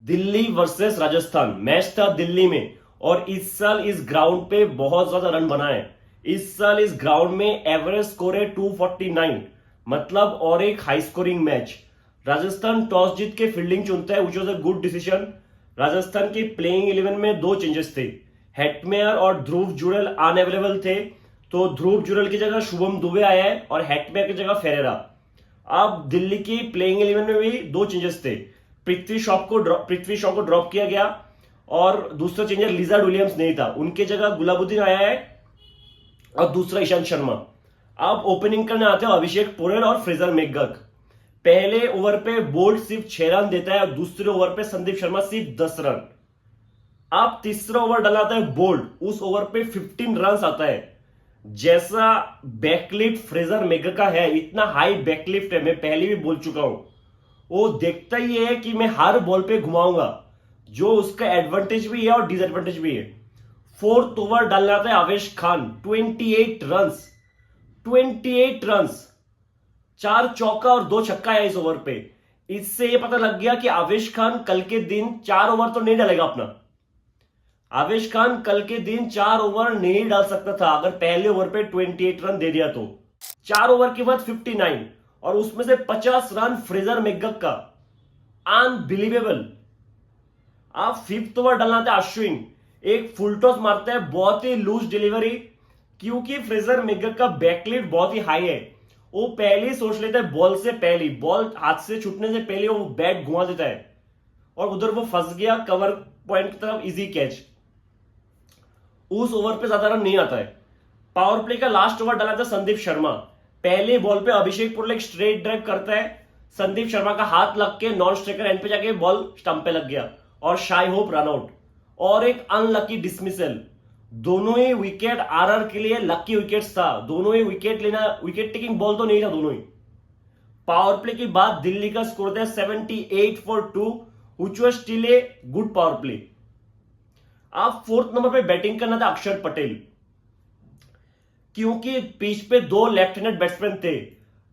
Delhi versus Rajasthan match था दिल्ली में। और इस साल इस ग्राउंड पे बहुत ज्यादा रन बना है। इस साल इस ग्राउंड में एवरेज स्कोर है 249, मतलब और एक high scoring match. Rajasthan toss जीत के फील्डिंग चुनता है, which was a good decision. Rajasthan की प्लेइंग 11 में दो चेंजेस थे। हेटमेयर और ध्रुव जुरल अनअवेलेबल थे, तो ध्रुव जुरल की जगह शुभम दुबे आया है और हेटमेयर की जगह फेरेरा। अब दिल्ली की प्लेइंग 11 में भी दो चेंजेस थे। पृथ्वी शॉ को ड्रॉप किया गया और दूसरा चेंजर लिजार्ड विलियम्स नहीं था, उनके जगह गुलाबुद्दीन आया है और दूसरा ईशांत शर्मा। अब ओपनिंग करने आते हैं अभिषेक पोरेल और फ्रेजर मैकगर्क। पहले ओवर पे बोल्ट सिर्फ 6 रन देता है और दूसरे ओवर पे संदीप शर्मा सिर्फ 10 रन। अब तीसरा ओवर डलाता है बोल्ट, उस ओवर पे 15 रन आता है। जैसा बैकलिफ्ट फ्रेजर मैकगर्क का है, इतना हाई बैकलिफ्ट है, मैं पहले भी बोल चुका हूं। वो देखता ही है कि मैं हर बॉल पे घुमाऊंगा, जो उसका एडवांटेज भी है और डिसएडवांटेज भी है। फोर्थ ओवर डालना था आवेश खान, 28 रन्स, 28 रन्स, 4 चौका और 2 छक्का है इस ओवर पे। इससे यह पता लग गया कि आवेश खान कल के दिन 4 ओवर तो नहीं डालेगा अपना। आवेश खान कल के दिन 4 ओवर नहीं डाल सकता था अगर पहले ओवर पे 28 रन दे दिया तो। 4 ओवर के बाद 59 और उसमें से 50 रन फ्रेजर मैकगर्क का, अनबिलीवेबल। आप फिफ्थ ओवर डालना था अश्विन, एक फुल टॉस मारता है, बहुत ही लूज डिलीवरी, क्योंकि फ्रेजर मैकगर्क का बैकलिफ्ट बहुत ही हाई है। वो पहले ही सोच लेता है, बॉल से पहले, बॉल हाथ से छूटने से पहले वो बैट घुमा देता है और उधर वो फंस गया कवर पॉइंट की तरफ, इजी कैच। उस ओवर पे ज्यादा रन नहीं आता है। पावर प्ले का लास्ट ओवर डाला था संदीप शर्मा। पहले बॉल पे अभिषेक पुरोहित एक स्ट्रेट ड्राइव करता है, संदीप शर्मा का हाथ लग के नॉन स्ट्राइकर एंड पे जाके बॉल स्टंप पे लग गया और शाई होप रन आउट और एक अनलकी डिसमिसल। दोनों ही विकेट आरआर के लिए लकी विकेट्स था, दोनों ही विकेट लेना, विकेट टेकिंग बॉल तो नहीं था दोनों ही। पावर प्ले के बाद दिल्ली का स्कोर था 78 for 2, which was still a good power play. आप फोर्थ नंबर पे बैटिंग करना था अक्षर पटेल, क्योंकि पिच पे दो लेफ्ट हैंडेड बैट्समैन थे,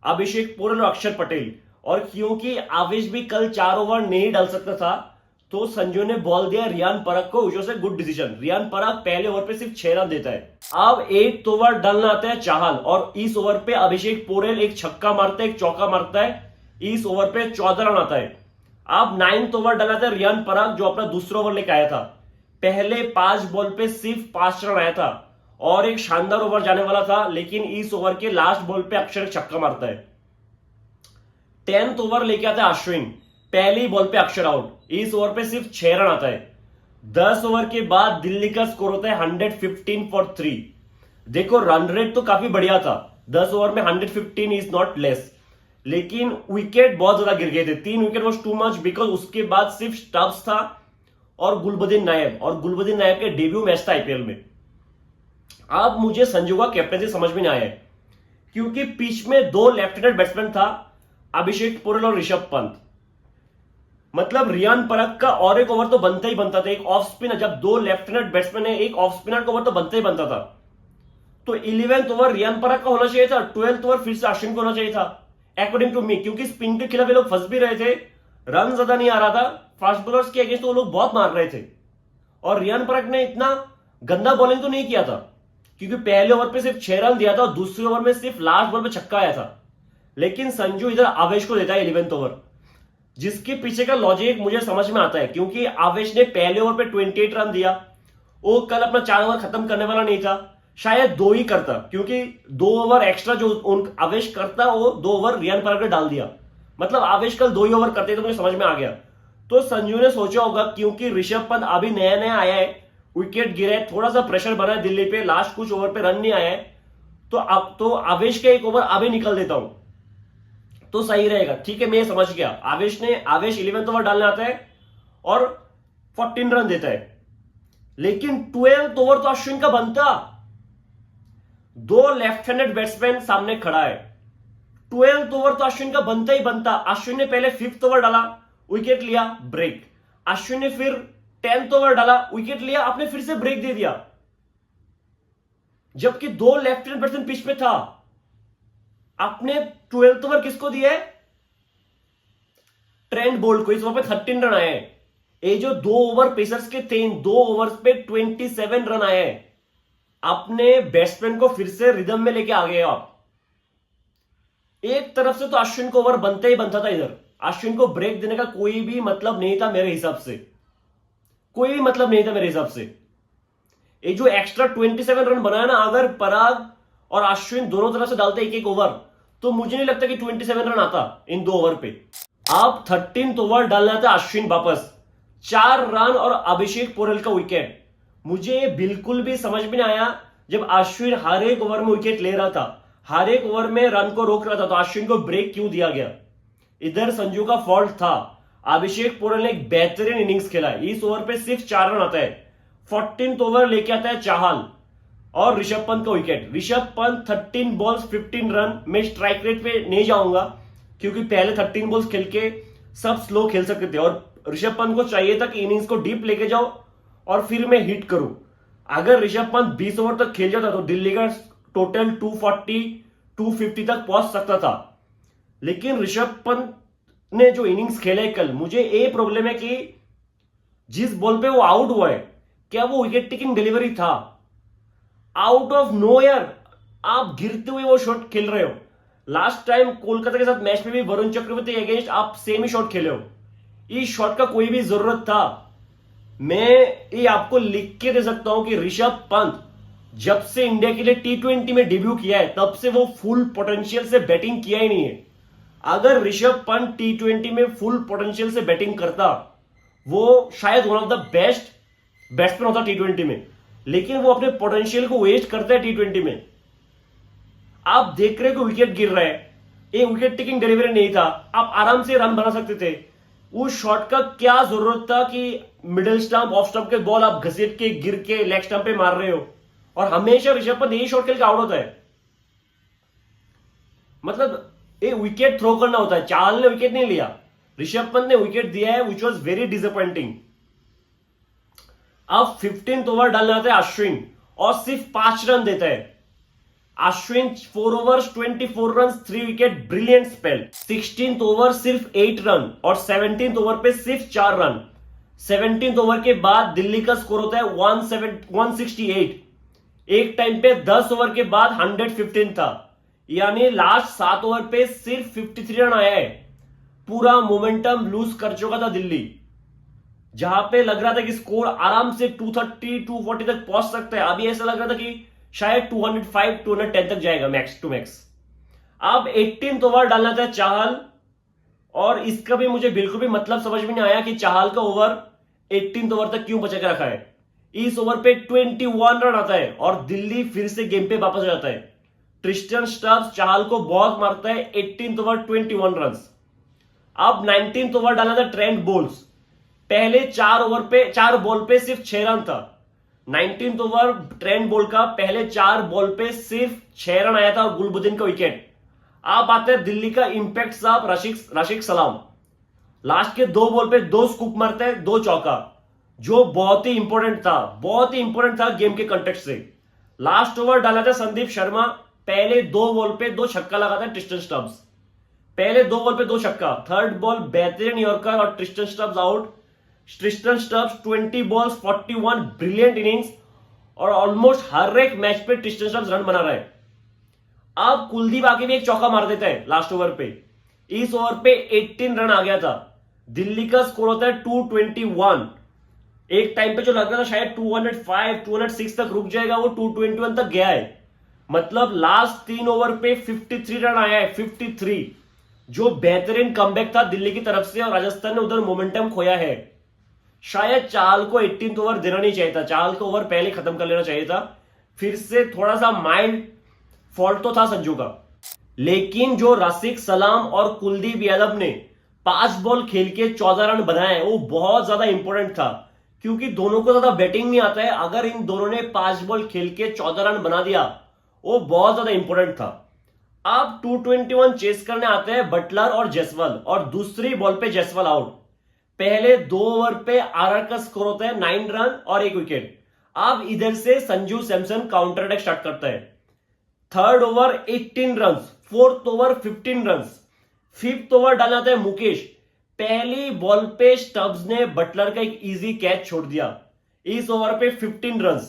अभिषेक पोरेल और अक्षर पटेल। और क्योंकि आवेश भी कल 4 ओवर नहीं डाल सकता था, तो संजू ने बॉल दिया रियान परख को, which was a good decision. Riyan Parag पहले ओवर पे सिर्फ 6 रन देता है। अब 8th ओवर डालना आता है चाहल और इस ओवर पे अभिषेक पोरेल एक छक्का मारता है, एक चौका मारता है, इस ओवर पे 14 रन आता है। अब 9th ओवर डाला था रियान परख, जो अपना दूसरा ओवर लेकर आया था। पहले 5 बॉल पे सिर्फ 5 रन आया था और एक शानदार ओवर जाने वाला था, लेकिन इस ओवर के लास्ट बॉल पे अक्षर छक्का मारता है। 10th ओवर लेके आता है अश्विन, पहली बॉल पे अक्षर आउट, इस ओवर पे सिर्फ 6 रन आता है। 10 ओवर के बाद दिल्ली का स्कोर होता है 115 फॉर 3। देखो रन रेट तो काफी बढ़िया था, 10 ओवर में 115 इज नॉट लेस, लेकिन विकेट बहुत ज्यादा गिर गए थे। 3 wicket was too much, because उसके बाद सिर्फ स्टब्स था और गुलबदीन नायब, और गुलबदीन नायब के डेब्यू मैच था आईपीएल में। अब मुझे संजू का कैप्टनसी समझ में नहीं आया है, क्योंकि पिच में दो लेफ्ट हैंडेड बैट्समैन था, अभिषेक पोरेल और ऋषभ पंत। मतलब रियान परख का और एक ओवर तो बनता ही बनता था, एक ऑफ स्पिनर, जब दो लेफ्ट हैंडेड बैट्समैन है, एक ऑफ स्पिनर का ओवर तो बनता ही बनता था। तो 11th ओवर रियान परख का होना चाहिए था, 12th ओवर फिर से अश्विन को होना चाहिए था, अकॉर्डिंग टू मी, क्योंकि स्पिन के खिलाफ ये लोग फंस भी रहे थे, रन ज्यादा नहीं आ रहा था, फास्ट बॉलर्स के अगेंस्ट तो वो लोग बहुत मार रहे थे। और रियान परख ने इतना गंदा बॉलिंग तो नहीं किया था, क्योंकि पहले ओवर पे सिर्फ 6 रन दिया था और दूसरे ओवर में सिर्फ लास्ट बॉल पे छक्का आया था। लेकिन संजू इधर आवेश को देता है 11th ओवर, जिसके पीछे का लॉजिक मुझे समझ में आता है, क्योंकि आवेश ने पहले ओवर पे 28 रन दिया, वो कल अपना 4 ओवर खत्म करने वाला नहीं था, शायद 2 ही करता, क्योंकि 2 ओवर एक्स्ट्रा जो आवेश करता वो 2 ओवर रियान परख ने डाल दिया, मतलब आवेश कल 2 ही ओवर करते, तो मुझे समझ में आ गया। तो संजू ने सोचा होगा, क्योंकि ऋषभ पंत अभी नया नया आया है, विकेट गिरा है, थोड़ा सा प्रेशर बना है दिल्ली पे, लास्ट कुछ ओवर पे रन नहीं आया है, तो अब तो आवेश का एक ओवर अभी निकल देता हूं तो सही रहेगा। ठीक है, मैं समझ गया। आवेश 11th ओवर डालने आता है और 14 रन देता है, लेकिन 12th ओवर तो अश्विन का बनता, दो लेफ्ट हैंडेड बैट्समैन सामने खड़ा है, 12th ओवर तो अश्विन का बनता ही बनता। अश्विन ने पहले 5th ओवर डाला, विकेट लिया, ब्रेक। अश्विन ने फिर 10th ओवर डाला, विकेट लिया, आपने फिर से ब्रेक दे दिया, जबकि दो लेफ्ट हैंड बैट्समैन पिच पे था। आपने 12th ओवर किसको दिया है? ट्रेंट बोल्ट को, इस ओवर पे 13 रन आए हैं। ये जो 2 ओवर पेसर्स के थे, इन 2 ओवर्स पे 27 रन आए हैं। अपने बैट्समैन को फिर से रिदम में लेके आ गए आप। एक तरफ से तो अश्विन को ओवर बनता ही बनता था, इधर अश्विन को ब्रेक देने का कोई भी मतलब नहीं था मेरे हिसाब से, कोई भी मतलब नहीं था मेरे हिसाब से। ये जो एक्स्ट्रा 27 रन बनाया ना, अगर पराग और अश्विन दोनों तरफ से डालते एक एक ओवर, तो मुझे नहीं लगता कि 27 रन आता इन 2 ओवर पे। आप 13th ओवर डालना था अश्विन वापस, 4 रन और अभिषेक पोरेल का विकेट। मुझे बिल्कुल भी समझ में नहीं आया, जब अश्विन हर एक ओवर में विकेट ले रहा था, हर एक ओवर में रन को रोक रहा था, तो अश्विन को ब्रेक क्यों दिया गया? इधर संजू का फॉल्ट था। अभिषेक पोरेल ने एक बेहतरीन इनिंग्स खेला है, इस ओवर पे सिर्फ 4 रन आता है। 14th ओवर लेके आता है चाहल और ऋषभ पंत का wicket. Rishabh Pant 13 balls 15 run. मैं स्ट्राइक रेट पे नहीं जाऊंगा, क्योंकि पहले 13 बॉल्स खेल के सब स्लो खेल सकते थे, और ऋषभ पंत को चाहिए था कि इनिंग्स को डीप लेके जाओ और फिर मैं हिट करूं। अगर ऋषभ पंत 20 ओवर तक खेल जाता तो दिल्ली का टोटल 240 250 तक पहुंच सकता था। लेकिन ऋषभ पंत ने जो इनिंग्स खेले कल, मुझे ये प्रॉब्लम है कि जिस बॉल पे वो आउट हुआ है, क्या वो विकेट टेकिंग डिलीवरी था? आउट ऑफ नोवेयर आप गिरते हुए वो शॉट खेल रहे हो। लास्ट टाइम कोलकाता के साथ मैच में भी वरुण चक्रवर्ती अगेंस्ट आप सेम ही शॉट खेले हो। इस शॉट का कोई भी जरूरत था? मैं ये आपको लिख के दे सकता हूं कि ऋषभ पंत जब से इंडिया के लिए T20 में डेब्यू किया है, तब से वो फुल पोटेंशियल से बैटिंग किया ही नहीं है। अगर ऋषभ पंत T20 में फुल पोटेंशियल से बैटिंग करता, वो शायद one of the best batsman होता T20 में। लेकिन वो अपने पोटेंशियल को वेस्ट करता है T20 में। आप देख रहे हो कि विकेट गिर रहा है, ये विकेट टेकिंग डिलीवरी नहीं था, आप आराम से रन बना सकते थे। उस शॉट का क्या जरूरत था कि मिडिल स्टंप ऑफ स्टंप के बॉल आप घसीट के गिर के लेग स्टंप पे मार रहे हो, और हमेशा ऋषभ पंत यही शॉट खेल के आउट होता है। मतलब ये विकेट थ्रो करना होता है। चाहल ने विकेट नहीं लिया, ऋषभ पंत ने विकेट दिया है, विच वॉज वेरी डिसअपॉइंटिंग। अब 15th ओवर डालना था अश्विन और सिर्फ 5 रन देता है। Ashwin 4 overs 24 run 3 wicket, brilliant spell. 16th over सिर्फ 8 रन और 17th ओवर पे सिर्फ 4 रन। 17th ओवर के बाद दिल्ली का स्कोर होता है 168। एक टाइम पे 10 ओवर के बाद 115 था, यानी लास्ट 7 ओवर पे सिर्फ 53 रन आया है। पूरा मोमेंटम लूज कर चुका था दिल्ली, जहां पे लग रहा था कि स्कोर आराम से 230 240 तक पहुंच सकता है। अभी ऐसा लग रहा था कि शायद 205 210 तक जाएगा मैक्स टू मैक्स। अब 18th ओवर डालना था चाहल, और इसका भी मुझे बिल्कुल भी मतलब समझ में नहीं आया कि चाहल का ओवर 18th ओवर तक क्यों बचा के रखा है। इस ओवर पे 21 रन आता है और दिल्ली फिर से गेम पे वापस आ जाता है। ट्रिस्टन स्टब्स चाहल को बहुत मारता है। 18th over 21 run. अब 19th ओवर डालना था ट्रेंट बोल्स। पहले 4 बॉल पे सिर्फ 6 रन था। 19th ओवर ट्रेंट बोल्ट का पहले 4 बॉल पे सिर्फ 6 रन आया था और गुलबुद्दीन का विकेट। आप आते हैं दिल्ली का इंपैक्ट साहब राशिक सलाम। लास्ट के 2 बॉल पे 2 स्कूप मारते हैं, 2 चौका, जो बहुत ही इंपॉर्टेंट था, बहुत ही इंपॉर्टेंट था गेम के कंटेक्स्ट से। लास्ट ओवर डाला था संदीप शर्मा, पहले 2 बॉल पे 2 छक्का लगाता है ट्रिस्टन स्टब्स। पहले 2 बॉल पे 2 छक्का, थर्ड बॉल बेहतरीन यॉर्कर और Tristan Stubbs out. Tristan Stubbs 20 balls 41, brilliant innings, और ऑलमोस्ट हर एक मैच पे ट्रिस्टन स्टब्स रन बना रहा है। अब कुलदीप आके भी एक चौका मार देता है लास्ट ओवर पे। इस ओवर पे 18 रन आ गया था। दिल्ली का स्कोर होता है 221। एक टाइम पे जो लग रहा था शायद 205 206 तक रुक जाएगा, वो 221 तक गया है। मतलब लास्ट 3 ओवर पे 53 रन आया है, 53, जो बेहतरीन कमबैक था दिल्ली की तरफ से, और राजस्थान ने उधर मोमेंटम खोया है। शायद चाहल को 18th ओवर देना नहीं चाहिए था, चाहल को ओवर पहले खत्म कर लेना चाहिए था। फिर से थोड़ा सा माइल्ड फॉल्ट तो था संजू का। लेकिन जो रसिक सलाम और कुलदीप यादव ने 5 बॉल खेल के 14 रन बनाए, वो बहुत ज्यादा इंपॉर्टेंट था, क्योंकि दोनों को ज्यादा बैटिंग नहीं आता है। अगर इन दोनों ने 5 बॉल खेल के 14 रन बना दिया, वो बहुत ज्यादा इंपॉर्टेंट था। अब 221 चेस करने आते हैं बटलर और जायसवाल, और दूसरी बॉल पे जायसवाल आउट। पहले 2 ओवर पे आरआर का स्कोर होता है 9 रन और 1 विकेट। अब इधर से Sanju Samson counter attack start करता है। Third over 18 run, fourth over 15 run, fifth over डालना था मुकेश। पहली बॉल पे स्टब्स ने बटलर का एक इजी कैच छोड़ दिया। इस ओवर पे 15 रन।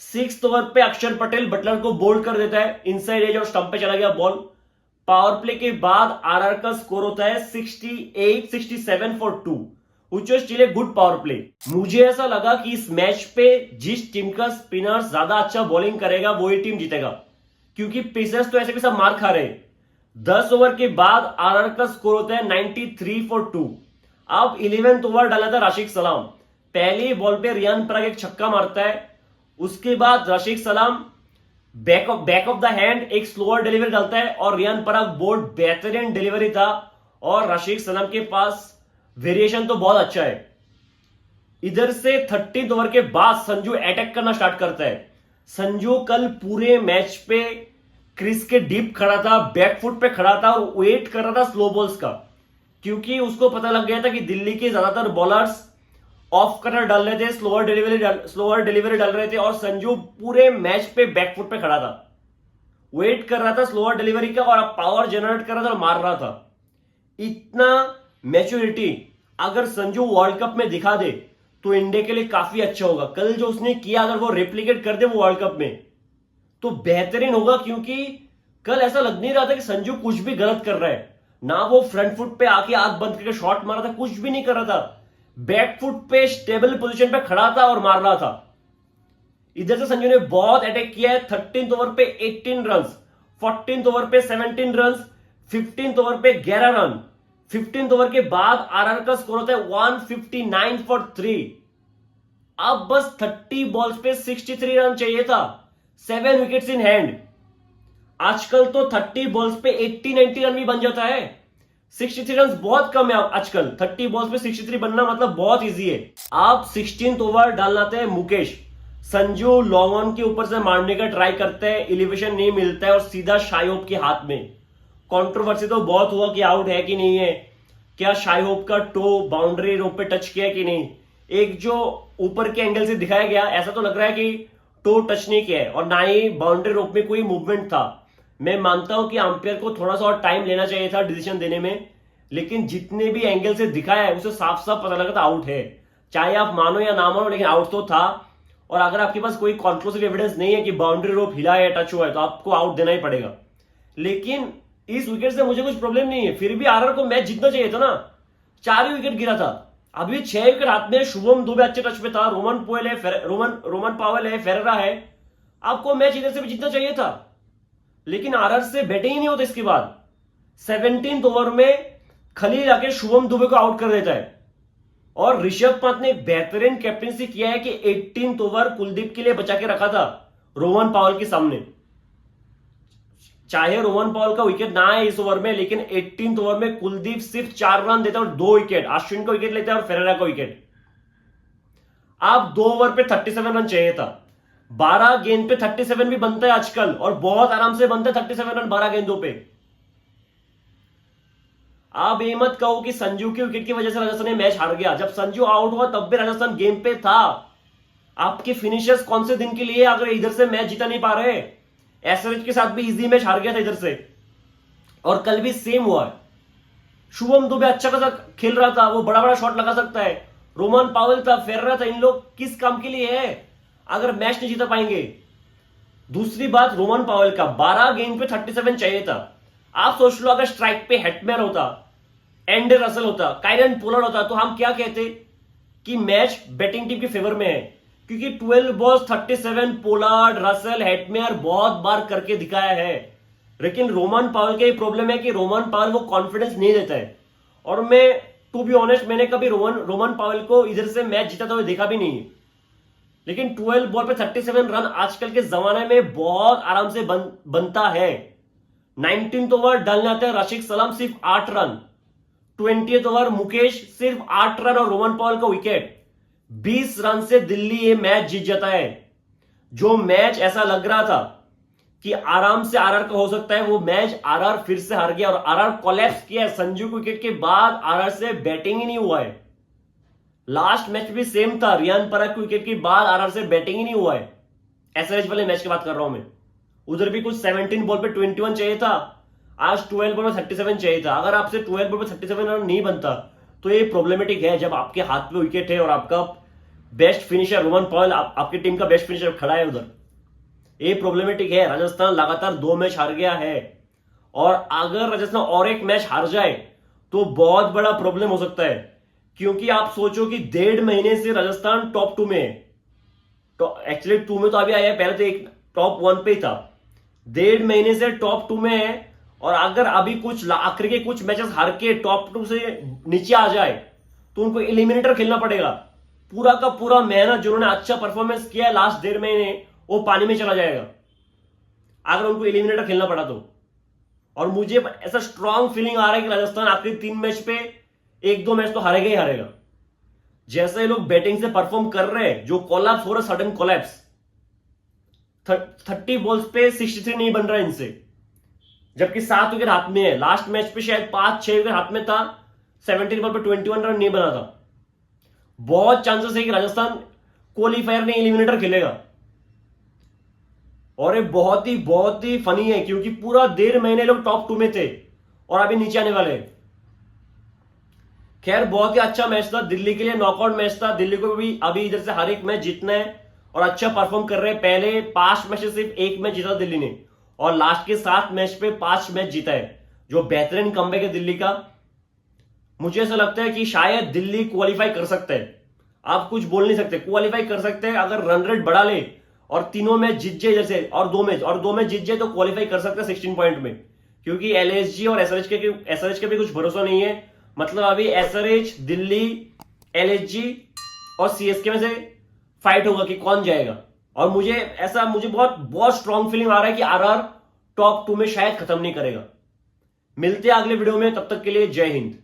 6th ओवर पे अक्षर पटेल बटलर को बोल्ड कर देता है, इनसाइड एज और स्टंप पे चला गया बॉल। पावर प्ले के बाद आरआर का स्कोर होता है 68-67 for 2, which was still a good power play. मुझे ऐसा लगा कि इस मैच पे जिस टीम का स्पिनर ज्यादा अच्छा बॉलिंग करेगा वही टीम जीतेगा, क्योंकि पेसर्स तो ऐसे भी सब मार खा रहे। 10 ओवर के बाद आरआर का स्कोर होता है 93 फॉर 2। अब 11th ओवर डाला था राशिद सलाम। पहली बॉल पे रियान पराग एक छक्का मारता है, उसके बाद राशिद सलाम बैक ऑफ द हैंड एक स्लोअर डिलीवरी डालता है और रियान पराग बोल्ड बेहतरीन डिलीवरी था और राशिद सलाम के पास वेरिएशन तो बहुत अच्छा है। इधर से 30th ओवर के बाद संजू अटैक करना स्टार्ट करता है। संजू कल पूरे मैच पे क्रिस के डीप खड़ा था, बैकफुट पे खड़ा था और वेट कर रहा था स्लो बॉल्स का, क्योंकि उसको पता लग गया था कि दिल्ली के ज्यादातर बॉलर्स ऑफ कटर डाल रहे थे, स्लोअर डिलीवरी डाल रहे थे और संजू पूरे मैच पे बैकफुट पे खड़ा था, वेट कर रहा था स्लोअर डिलीवरी का और पावर जनरेट कर रहा था और मार रहा था। इतना मैच्योरिटी अगर संजू वर्ल्ड कप में दिखा दे तो इंडिया के लिए काफी अच्छा होगा। कल जो उसने किया अगर वो रेप्लिकेट कर दे वो वर्ल्ड कप में तो बेहतरीन होगा, क्योंकि कल ऐसा लग नहीं रहा था कि संजू कुछ भी गलत कर रहा है। ना वो फ्रंट फुट पे आके आंख बंद करके शॉट मारा था, कुछ भी नहीं कर रहा था, बैक फुट पे स्टेबल पोजीशन पे खड़ा था और मार रहा था। इधर से संजू ने बहुत अटैक किया है। 13th ओवर पे 18 रन, 14th ओवर पे 17 रन, 15th ओवर पे 11 रन। 15th ओवर के बाद आरआर का स्कोर होता है 159 फॉर 3। अब बस 30 बॉल्स पे 63 रन चाहिए था, 7 विकेट्स इन हैंड। आजकल तो 30 बॉल्स पे 80-90 रन भी बन जाता है। 63 रन बहुत कम है आजकल। 30 बॉल्स पे 63 बनना मतलब बहुत इजी है। आप 16th ओवर डालना थे मुकेश। संजू लॉन्ग ऑन के ऊपर से मारने का ट्राई करते हैं, एलिवेशन नहीं मिलता है और सीधा शाई होप के हाथ में। कंट्रोवर्सी तो बहुत हुआ कि आउट है कि नहीं है, क्या शाई होप का टो बाउंड्री रोप पे टच किया कि नहीं। एक जो ऊपर के एंगल से दिखाया गया ऐसा तो लग रहा है कि टो टच नहीं किया है और ना ही बाउंड्री रोप में कोई मूवमेंट था। मैं मानता हूं कि अंपायर को थोड़ा सा और टाइम लेना चाहिए था डिसीजन देने में, लेकिन जितने भी एंगल से दिखाया है उसे साफ साफ पता लगा था आउट है। चाहे आप मानो या ना मानो, लेकिन आउट तो था। और अगर आपके पास कोई कॉन्क्लूसिव एविडेंस नहीं है कि बाउंड्री रोप हिला है, टच हुआ है, तो आपको आउट देना ही पड़ेगा। लेकिन इस विकेट से मुझे कुछ प्रॉब्लम नहीं है, फिर भी आरआर को मैच जीतना चाहिए था ना। 4 ही विकेट गिरा था, अभी 6 विकेट हाथ में। शुभम दुबे अच्छे टच पे था, रोमन पावेल है, फेरेरा है। आपको मैच इधर से भी जीतना चाहिए था, लेकिन आरआर से बैटिंग ही नहीं होता। इसके बाद 17th ओवर में खलील आके शुभम दुबे को आउट कर देता है और ऋषभ पंत ने बेहतरीन कैप्टनसी किया है कि 18th ओवर कुलदीप के लिए बचा के रखा था रोमन पावेल के सामने। चाहे रोमन पावेल का विकेट ना आए इस ओवर में, लेकिन 18th ओवर में कुलदीप सिर्फ 4 रन देता है और 2 विकेट, अश्विन का विकेट लेता है और फेरेरा का विकेट। आप 2 ओवर पे 37 रन चाहिए था। 12 गेंद पे 37 भी बनता है आजकल और बहुत आराम से बनता है 37 रन 12 गेंदों पे। आप ये मत कहो कि संजू की विकेट की वजह से राजस्थान मैच हार गया। जब संजू आउट हुआ तब भी राजस्थान गेम पे था। आपके फिनिशर्स कौन से दिन के लिए अगर इधर से मैच जीता नहीं पा रहे। एसआरएच के साथ भी इजी मैच हार गया था इधर से, और कल भी सेम हुआ है। शुभम दुबे अच्छा खासा खेल रहा था, वो बड़ा बड़ा शॉट लगा सकता है। रोमन पावेल था, फेरेरा था, इन लोग किस काम के लिए है अगर मैच नहीं जीता पाएंगे। दूसरी बात रोमन पावेल का 12 गेंद पे 37 चाहिए था। आप सोच लो अगर स्ट्राइक पे हेटमैन होता, एंडे रसल होता, कायरन पोलार्ड होता, तो हम क्या कहते कि मैच बैटिंग टीम के फेवर में है, क्योंकि 12 बॉल्स 37 पोलार्ड, रसल, हेटमेयर बहुत बार करके दिखाया है। लेकिन रोमन पावेल का ये प्रॉब्लम है कि रोमन पावेल वो कॉन्फिडेंस नहीं देता है। और मैं टू बी ऑनेस्ट मैंने कभी रोमन पावेल को इधर से मैच जीता हुआ देखा भी नहीं है। लेकिन 12 बॉल पे 37 रन आजकल के जमाने में बहुत आराम से बनता है। 19th ओवर डालने आते हैं राशिद सलाम, सिर्फ 8 रन। 20th ओवर मुकेश, सिर्फ 8 रन और रोमन पावेल का विकेट। 20 रन से दिल्ली ये मैच जीत जाता है। जो मैच ऐसा लग रहा था कि आराम से आरआर का हो सकता है, वो मैच आरआर फिर से हार गया और आरआर कोलैप्स किया है। संजू के विकेट के बाद आरआर से बैटिंग ही नहीं हुआ है। लास्ट मैच भी सेम था, रियान पराग के विकेट के बाद आरआर से बैटिंग ही नहीं हुआ है। एसआरएच वाले मैच की बात कर रहा हूं मैं। उधर भी कुछ 17 बॉल पे 21 चाहिए था, आज 12 बॉल में 37 चाहिए था। अगर आपसे 12 बॉल पे 37 रन नहीं बनता तो ये प्रॉब्लमेटिक है जब आपके हाथ में विकेट है और आपका बेस्ट फिनिशर रोमन पॉयल आपकी टीम का बेस्ट फिनिशर खड़ा है उधर। ये प्रॉब्लमेटिक है। राजस्थान लगातार 2 मैच हार गया है और अगर राजस्थान और एक मैच हार जाए तो बहुत बड़ा प्रॉब्लम हो सकता है, क्योंकि आप सोचो कि 1.5 महीने से राजस्थान टॉप 2 में है। तो एक्चुअली 2 में तो अभी आया है, पहले तो एक टॉप 1 पे ही था। 1.5 महीने से टॉप 2 में है और अगर अभी कुछ आखिर के कुछ मैचेस हार के टॉप 2 से नीचे आ जाए तो उनको एलिमिनेटर खेलना पड़ेगा। पूरा का पूरा मेहनत जो उन्होंने अच्छा परफॉर्मेंस किया है लास्ट 1.5 महीने वो पानी में चला जाएगा अगर उनको एलिमिनेटर खेलना पड़ा तो। और मुझे ऐसा स्ट्रांग फीलिंग आ रहा है कि राजस्थान आखिरी 3 मैच पे 1-2 मैच तो हारेगा ही हारेगा। जैसे लोग बैटिंग से परफॉर्म कर रहे हैं, जो कोलैप्स हो रहा है, सडन कोलैप्स, 30 बॉल्स पे 63 नहीं बन रहा है इनसे, जबकि 7 विकेट हाथ में है। लास्ट मैच पे शायद 5-6 विकेट हाथ में था, 17 बॉल पे 21 रन नहीं बना था। बहुत चांसेस है कि राजस्थान क्वालिफायर नहीं एलिमिनेटर खेलेगा। और ये बहुत ही फनी है क्योंकि पूरा 1.5 महीने लोग टॉप 2 में थे और अभी नीचे आने वाले हैं। खैर बहुत ही अच्छा मैच था, दिल्ली के लिए नॉकआउट मैच था। दिल्ली को भी अभी इधर से हर एक मैच जीतना है और अच्छा परफॉर्म कर रहे हैं। पहले 5 मैच से सिर्फ 1 मैच जीता दिल्ली ने और लास्ट के 7 मैच पे 5 मैच जीता है, जो बेहतरीन कमबैक है दिल्ली का। मुझे ऐसा लगता है कि शायद दिल्ली क्वालिफाई कर सकता है। आप कुछ बोल नहीं सकते, क्वालिफाई कर सकते हैं अगर रन रेट बढ़ा ले और तीनों मैच जीत जाए जैसे, और 2 मैच जीत जाए तो क्वालिफाई कर सकते हैं 16 पॉइंट में। क्योंकि एलएसजी और एसआरएच के भी कुछ भरोसा नहीं है। मतलब अभी एसआरएच, दिल्ली, एलएसजी और सीएसके में से फाइट होगा कि कौन जाएगा। और मुझे बहुत स्ट्रांग फीलिंग आ रहा है कि आरआर टॉप 2 में शायद खत्म नहीं करेगा। मिलते हैं अगले वीडियो में, तब तक के लिए जय हिंद।